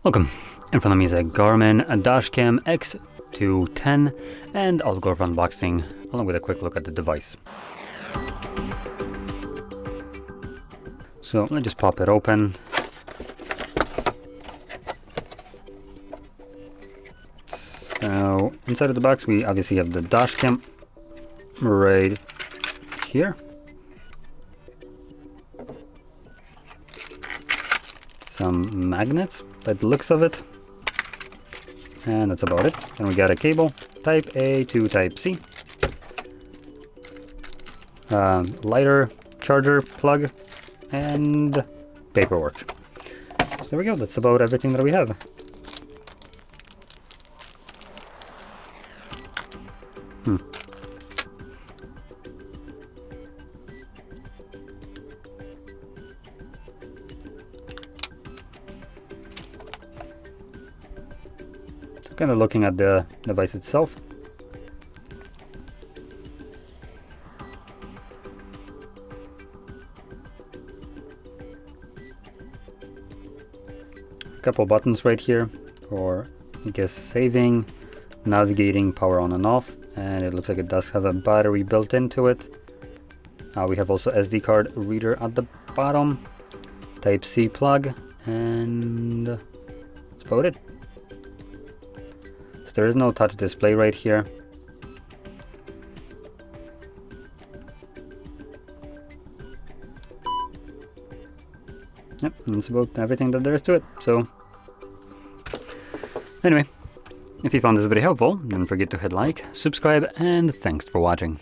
Welcome. In front of me is a Garmin Dash Cam X210, and I'll go over unboxing along with a quick look at the device. So let's just pop it open. So inside of the box we obviously have the dash cam right here. Some magnets by the looks of it, and that's about it. And we got a cable, type A to type C, lighter, charger, plug, and paperwork. So there we go, that's about everything that we have. Kind of looking at the device itself. A couple buttons right here for, I guess, saving, navigating, power on and off, and it looks like it does have a battery built into it. We have also SD card reader at the bottom, type C plug, and that's about it. There is no touch display right here. Yep, that's about everything that there is to it. So anyway, if you found this video helpful, don't forget to hit like, subscribe, and thanks for watching.